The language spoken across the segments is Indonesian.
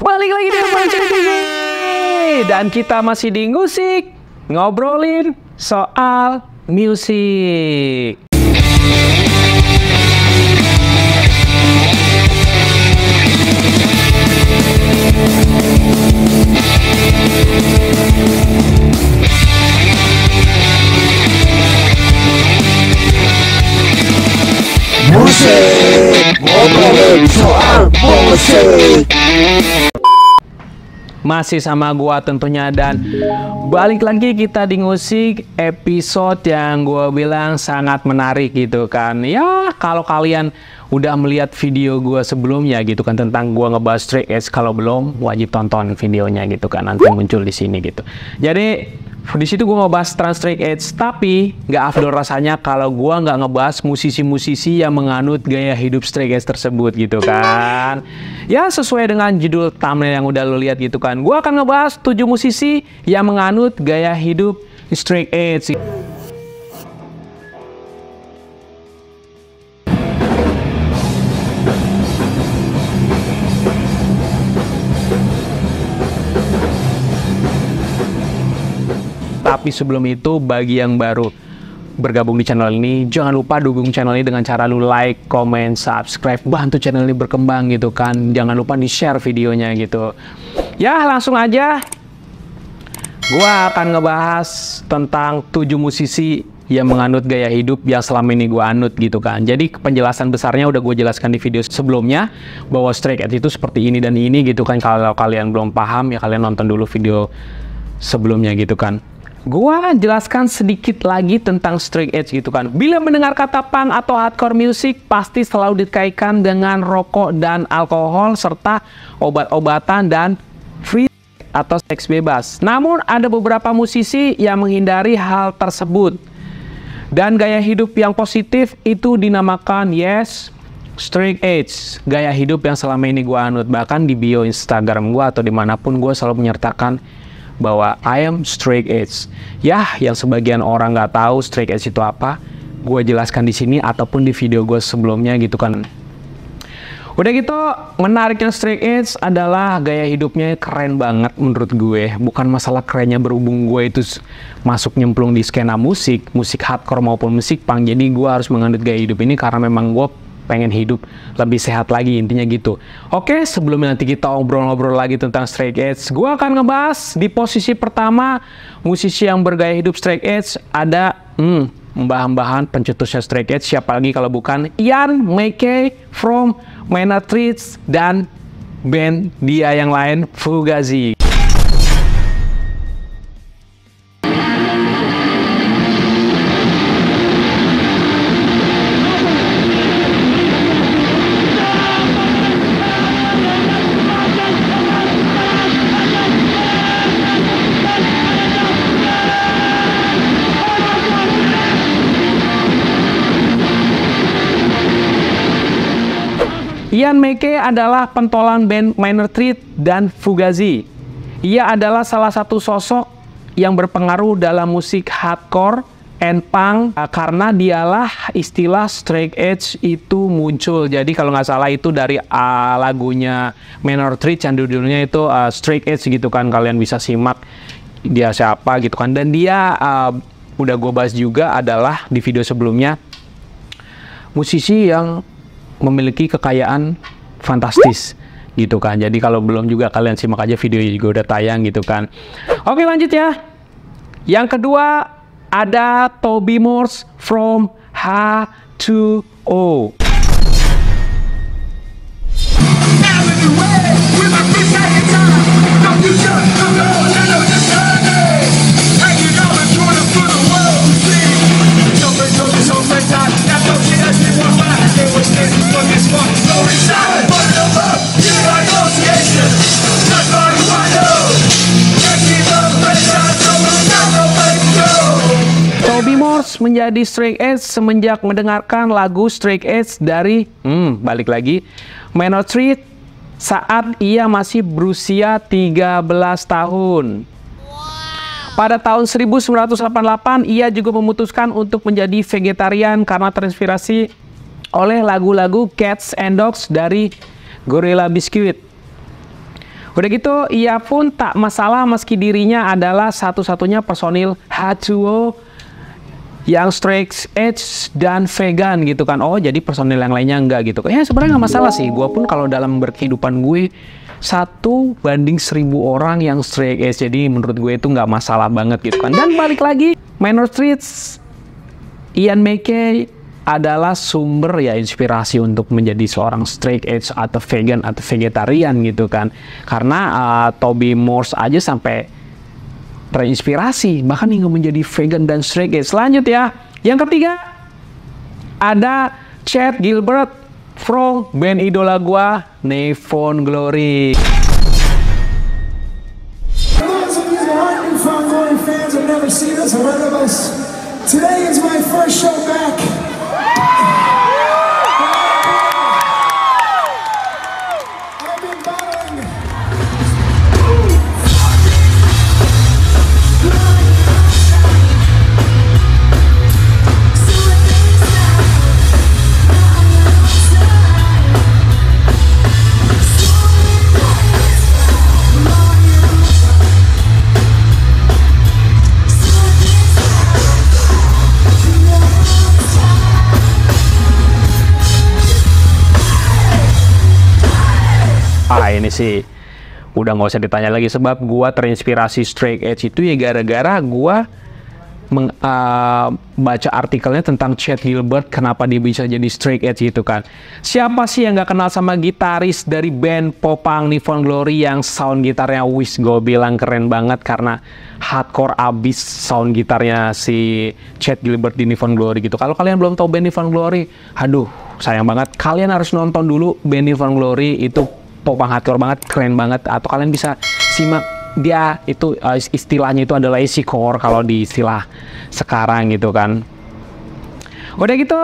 Balik lagi di Mancing TV. Dan kita masih di Ngusik, ngobrolin soal musik. Musik, ngobrolin soal musik. Masih sama gua tentunya, dan balik lagi kita di Ngusik, episode yang gua bilang sangat menarik gitu kan. Ya, kalau kalian udah melihat video gua sebelumnya gitu kan tentang gua ngebahas Stray Edge, kalau belum wajib tonton videonya gitu kan, nanti muncul di sini gitu. Jadi di situ gue ngebahas Trans Stray Edge, tapi nggak afdol rasanya kalau gue nggak ngebahas musisi-musisi yang menganut gaya hidup Stray Edge tersebut gitu kan. Ya sesuai dengan judul thumbnail yang udah lo lihat gitu kan. Gue akan ngebahas 7 musisi yang menganut gaya hidup Stray Edge. Tapi sebelum itu, bagi yang baru bergabung di channel ini, jangan lupa dukung channel ini dengan cara lu like, comment, subscribe, bantu channel ini berkembang gitu kan. Jangan lupa di-share videonya gitu. Ya, langsung aja. Gua akan ngebahas tentang 7 musisi yang menganut gaya hidup yang selama ini gua anut gitu kan. Jadi penjelasan besarnya udah gue jelaskan di video sebelumnya, bahwa Stray Edge itu seperti ini dan ini gitu kan. Kalau kalian belum paham ya kalian nonton dulu video sebelumnya gitu kan. Gua jelaskan sedikit lagi tentang Stray Edge gitu kan. Bila mendengar kata punk atau hardcore music, pasti selalu dikaitkan dengan rokok dan alkohol serta obat-obatan dan free atau seks bebas. Namun ada beberapa musisi yang menghindari hal tersebut. Dan gaya hidup yang positif itu dinamakan Stray Edge, gaya hidup yang selama ini gua anut. Bahkan di bio Instagram gua atau dimanapun gua selalu menyertakan bahwa I am Stray Edge. Ya, yang sebagian orang nggak tahu Stray Edge itu apa, gue jelaskan di sini ataupun di video gue sebelumnya gitu kan. Udah gitu, menariknya Stray Edge adalah gaya hidupnya keren banget menurut gue. Bukan masalah kerennya berhubung gue itu masuk nyemplung di skena musik hardcore maupun musik punk. Jadi gue harus menganut gaya hidup ini karena memang gue pengen hidup lebih sehat lagi, intinya gitu. Oke, sebelum nanti kita ngobrol-ngobrol lagi tentang Stray Edge, gue akan ngebahas di posisi pertama musisi yang bergaya hidup Stray Edge ada mbah-mbahan pencetusnya Stray Edge, siapa lagi kalau bukan Ian MacKaye from Maynard Street dan band dia yang lain Fugazi. Ian MacKaye adalah pentolan band Maynard Street dan Fugazi. Ia adalah salah satu sosok yang berpengaruh dalam musik hardcore and punk karena dialah istilah Stray Edge itu muncul. Jadi kalau nggak salah itu dari lagunya Maynard Street yang judulnya itu Stray Edge gitu kan. Kalian bisa simak dia siapa gitu kan. Dan dia udah gue bahas juga adalah di video sebelumnya musisi yang memiliki kekayaan fantastis gitu kan. Jadi kalau belum juga kalian simak aja video juga udah tayang gitu kan. Oke, lanjut ya. Yang kedua ada Toby Morse from H2O. Toby Morse menjadi Stray Edge semenjak mendengarkan lagu Stray Edge dari balik lagi Maynard Street saat ia masih berusia 13 tahun. Pada tahun 1988, ia juga memutuskan untuk menjadi vegetarian karena terinspirasi oleh lagu-lagu Cats and Dogs dari Gorilla Biscuit. Udah gitu, ia pun tak masalah meski dirinya adalah satu-satunya personil H2O yang straight edge dan vegan gitu kan. Oh, jadi personil yang lainnya enggak gitu. Ya sebenarnya nggak masalah sih. Gue pun kalau dalam berkehidupan gue 1:1000 orang yang straight edge. Jadi menurut gue itu nggak masalah banget gitu kan. Dan balik lagi, Manor Streets, Ian McKay adalah sumber ya inspirasi untuk menjadi seorang straight edge atau vegan atau vegetarian gitu kan. Karena Toby Morse aja sampai terinspirasi bahkan hingga menjadi vegan dan straight edge. Selanjut ya, yang ketiga ada Chad Gilbert from band idola gua, Nefon Glory. Today is my first show back. I've been battling. Ini sih udah nggak usah ditanya lagi, sebab gua terinspirasi straight edge itu ya gara-gara gua baca artikelnya tentang Chad Gilbert, kenapa dia bisa jadi straight edge gitu kan. Siapa sih yang nggak kenal sama gitaris dari band popang Nefon Glory yang sound gitarnya wis gue bilang keren banget, karena hardcore abis sound gitarnya si Chad Gilbert di Nefon Glory gitu. Kalau kalian belum tahu band Nefon Glory, aduh sayang banget, kalian harus nonton dulu band Nefon Glory. Itu popang hardcore banget, keren banget. Atau kalian bisa simak, dia itu istilahnya itu adalah easy core kalau di istilah sekarang gitu kan. Udah gitu,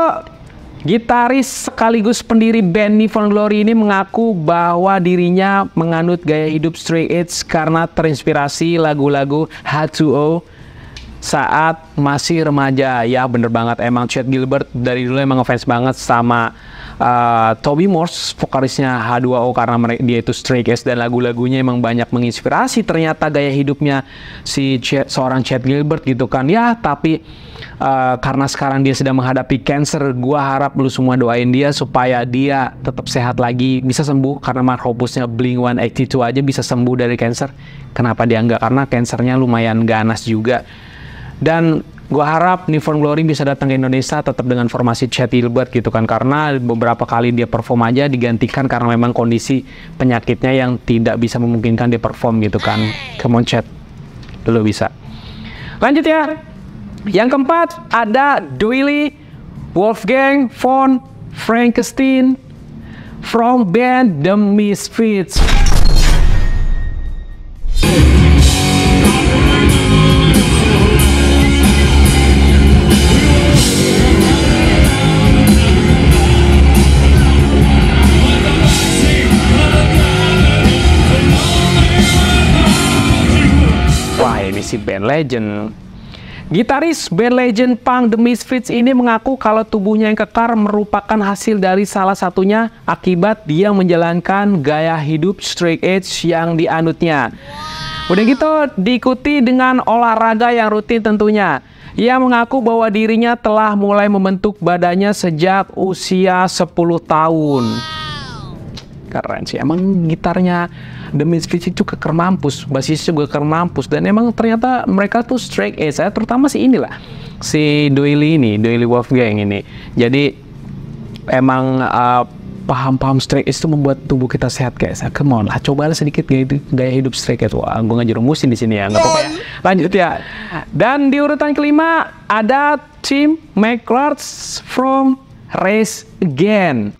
gitaris sekaligus pendiri band Nefon Glory ini mengaku bahwa dirinya menganut gaya hidup straight edge karena terinspirasi lagu-lagu H2O saat masih remaja. Ya bener banget, emang Chad Gilbert dari dulu emang ngefans banget sama Toby Morse, vokalisnya H2O, karena dia itu straight edge dan lagu-lagunya emang banyak menginspirasi ternyata gaya hidupnya si seorang Chad Gilbert gitu kan. Ya tapi karena sekarang dia sedang menghadapi cancer, gua harap lu semua doain dia supaya dia tetap sehat lagi, bisa sembuh, karena Marhopusnya Blink-182 aja bisa sembuh dari cancer. Kenapa dia enggak? Karena cancernya lumayan ganas juga. Dan gua harap Nefon Glory bisa datang ke Indonesia tetap dengan formasi Chad Gilbert gitu kan, karena beberapa kali dia perform aja digantikan karena memang kondisi penyakitnya yang tidak bisa memungkinkan dia perform gitu kan. Come on Chad, lu bisa. Lanjut ya. Yang keempat ada Doily Wolfgang von Frankenstein from band The Misfits. Si band legend. Gitaris band legend punk The Misfits ini mengaku kalau tubuhnya yang kekar merupakan hasil dari salah satunya akibat dia menjalankan gaya hidup straight edge yang dianutnya. Udah gitu diikuti dengan olahraga yang rutin tentunya. Ia mengaku bahwa dirinya telah mulai membentuk badannya sejak usia 10 tahun. Keren sih, emang gitarnya The Misfits itu keker mampus, basisnya juga keker mampus, dan emang ternyata mereka tuh straight edge, terutama si inilah, si Doily ini, Doily Wolfgang ini. Jadi emang paham-paham straight edge itu membuat tubuh kita sehat guys. Come on lah, cobalah sedikit gaya hidup straight edge. Wah, gue nggak jerumusin di sini ya, nggak apa-apa ya. Lanjut ya. Dan di urutan kelima ada Tim McClure from Rise Again.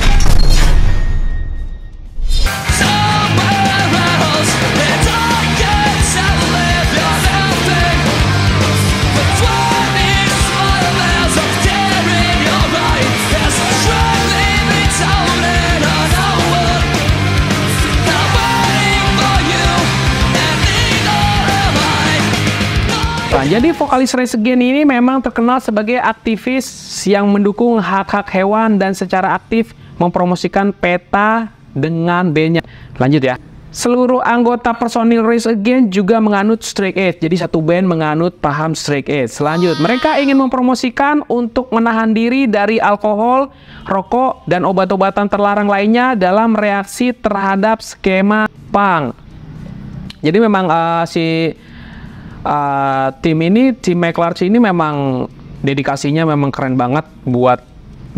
Jadi vokalis Rise Again ini memang terkenal sebagai aktivis yang mendukung hak-hak hewan dan secara aktif mempromosikan PETA dengan bandnya. Lanjut ya. Seluruh anggota personil Rise Against juga menganut straight edge. Jadi satu band menganut paham straight edge. Selanjut, mereka ingin mempromosikan untuk menahan diri dari alkohol, rokok, dan obat-obatan terlarang lainnya dalam reaksi terhadap skema punk. Jadi memang tim McLarch ini memang dedikasinya memang keren banget buat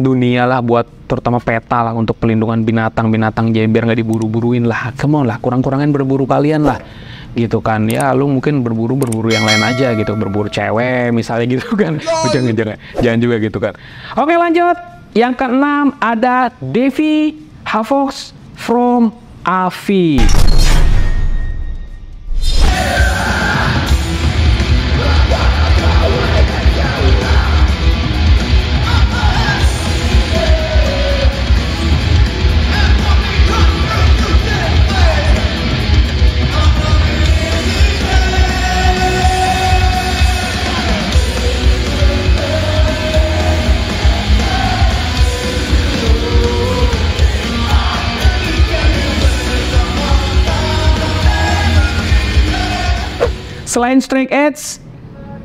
dunia lah, buat terutama PETA lah, untuk pelindungan binatang-binatang, jadi biar nggak diburu-buruin lah. Come on lah, kurang-kurangin berburu kalian lah, gitu kan. Ya lu mungkin berburu yang lain aja gitu, berburu cewek misalnya gitu kan. Jangan juga gitu kan. Oke, lanjut. Yang keenam ada Davey Havok from Avi. Selain straight edge,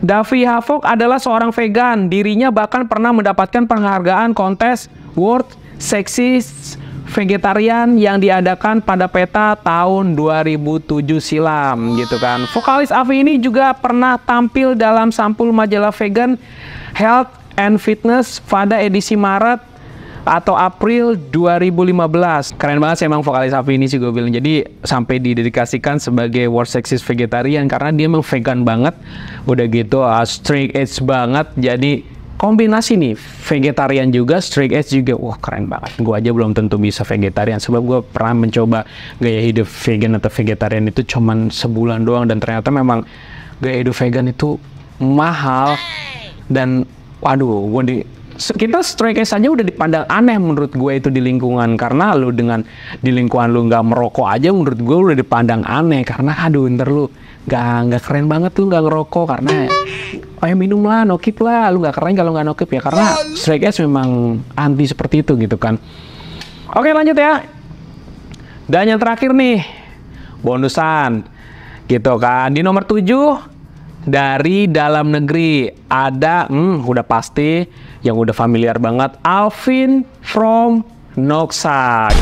Davey Havok adalah seorang vegan. Dirinya bahkan pernah mendapatkan penghargaan kontes World Sexiest Vegetarian yang diadakan pada PETA tahun 2007 silam, gitu kan. Vokalis Avi ini juga pernah tampil dalam sampul majalah vegan Health and Fitness pada edisi Maret atau April 2015. Keren banget sih emang vokalis Avi ini sih gue bilang. Jadi sampai didedikasikan sebagai World Sexiest Vegetarian karena dia emang vegan banget. Udah gitu straight edge banget. Jadi kombinasi nih, vegetarian juga, straight edge juga. Wah, keren banget. Gue aja belum tentu bisa vegetarian sebab gue pernah mencoba gaya hidup vegan atau vegetarian itu cuman sebulan doang, dan ternyata memang gaya hidup vegan itu mahal. Dan waduh, kita straight edge saja udah dipandang aneh menurut gue itu di lingkungan, karena lu dengan di lingkungan lu nggak merokok aja menurut gue udah dipandang aneh, karena aduh ntar lu nggak keren banget lu nggak ngerokok, karena minum lah, nokip lah, lu nggak keren kalau nggak nokip ya, karena straight edge memang anti seperti itu gitu kan. Oke, lanjut ya. Dan yang terakhir nih, bonusan gitu kan. Di nomor 7 dari dalam negeri ada udah pasti yang udah familiar banget, Alvin from Noxag.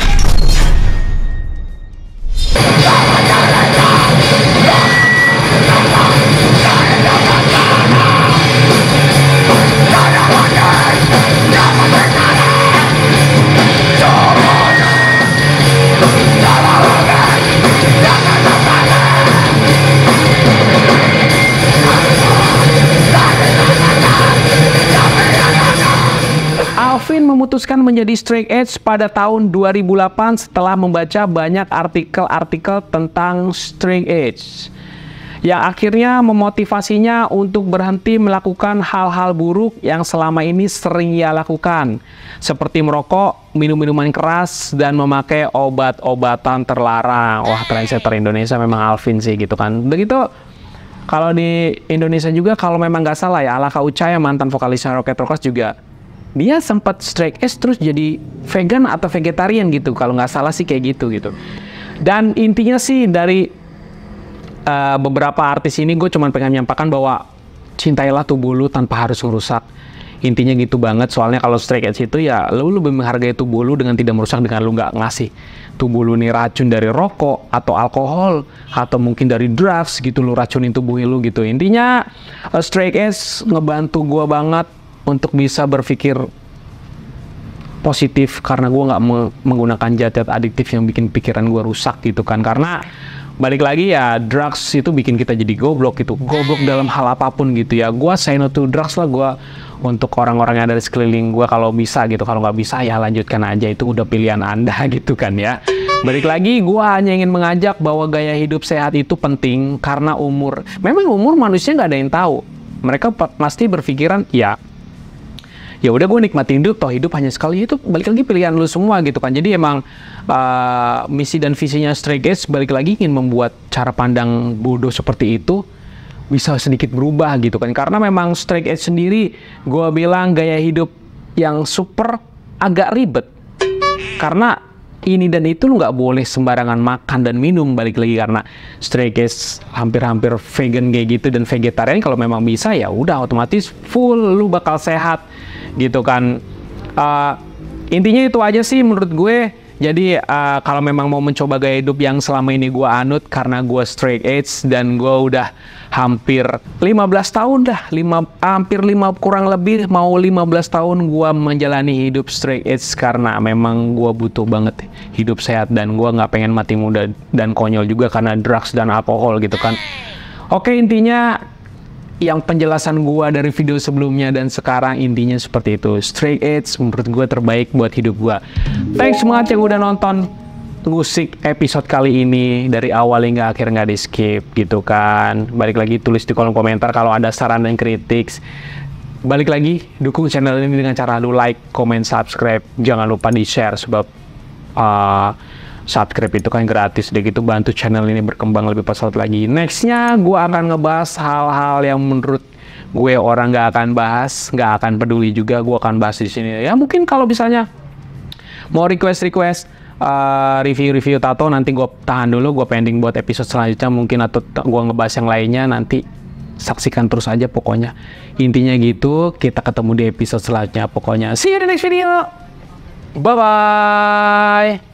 Alvin memutuskan menjadi straight edge pada tahun 2008 setelah membaca banyak artikel-artikel tentang straight edge yang akhirnya memotivasinya untuk berhenti melakukan hal-hal buruk yang selama ini sering ia lakukan, seperti merokok, minum minuman keras, dan memakai obat-obatan terlarang. Wah, trendsetter Indonesia memang Alvin sih gitu kan. Begitu kalau di Indonesia juga, kalau memang nggak salah ya, Alaka Ucaya, mantan vokalisnya Rocket Rockers juga, dia sempat straight edge terus jadi vegan atau vegetarian gitu, kalau nggak salah sih kayak gitu. Dan intinya sih dari beberapa artis ini gue cuma pengen menyampaikan bahwa cintailah tubuh lu tanpa harus merusak. Intinya gitu banget, soalnya kalau straight edge itu ya lu lebih menghargai tubuh lu dengan tidak merusak, dengan lu nggak ngasih tubuh lu nih racun dari rokok atau alkohol atau mungkin dari drugs gitu, lu racunin tubuh lu gitu. Intinya straight edge ngebantu gue banget untuk bisa berpikir positif, karena gue nggak menggunakan zat adiktif yang bikin pikiran gue rusak gitu kan. Karena balik lagi ya, drugs itu bikin kita jadi goblok gitu, goblok dalam hal apapun gitu ya. Gue say no to drugs lah, gue untuk orang-orang yang ada di sekeliling gue kalau bisa gitu. Kalau nggak bisa ya lanjutkan aja, itu udah pilihan Anda gitu kan ya. Balik lagi, gue hanya ingin mengajak bahwa gaya hidup sehat itu penting, karena memang umur manusia nggak ada yang tahu. Mereka pasti berpikiran ya udah gue nikmatin hidup, toh hidup hanya sekali. Itu balik lagi pilihan lu semua gitu kan. Jadi emang misi dan visinya straight edge balik lagi ingin membuat cara pandang bodoh seperti itu bisa sedikit berubah gitu kan. Karena memang straight edge sendiri gue bilang gaya hidup yang super agak ribet, karena ini dan itu lu nggak boleh sembarangan makan dan minum, balik lagi karena Stray Kids hampir-hampir vegan kayak gitu dan vegetarian. Kalau memang bisa ya udah otomatis full lu bakal sehat gitu kan. Intinya itu aja sih menurut gue. Jadi kalau memang mau mencoba gaya hidup yang selama ini gue anut, karena gue straight edge dan gue udah hampir 15 tahun dah, kurang lebih mau 15 tahun gue menjalani hidup straight edge karena memang gue butuh banget hidup sehat dan gue nggak pengen mati muda dan konyol juga karena drugs dan alkohol gitu kan. Oke, intinya yang penjelasan gua dari video sebelumnya dan sekarang intinya seperti itu. Straight edge menurut gua terbaik buat hidup gua. Thanks banget yang udah nonton ngusik episode kali ini dari awal hingga akhir, nggak di skip gitu kan. Balik lagi tulis di kolom komentar kalau ada saran dan kritik. Balik lagi dukung channel ini dengan cara lu like, comment, subscribe. Jangan lupa di share sebab subscribe itu kan gratis, udah gitu bantu channel ini berkembang lebih pesat lagi. Nextnya gue akan ngebahas hal-hal yang menurut gue orang nggak akan bahas, nggak akan peduli juga, gue akan bahas di sini. Ya mungkin kalau misalnya mau request review tato, nanti gue tahan dulu, gue pending buat episode selanjutnya mungkin, atau gue ngebahas yang lainnya nanti. Saksikan terus aja pokoknya. Intinya gitu, kita ketemu di episode selanjutnya pokoknya. See you in the next video. Bye bye.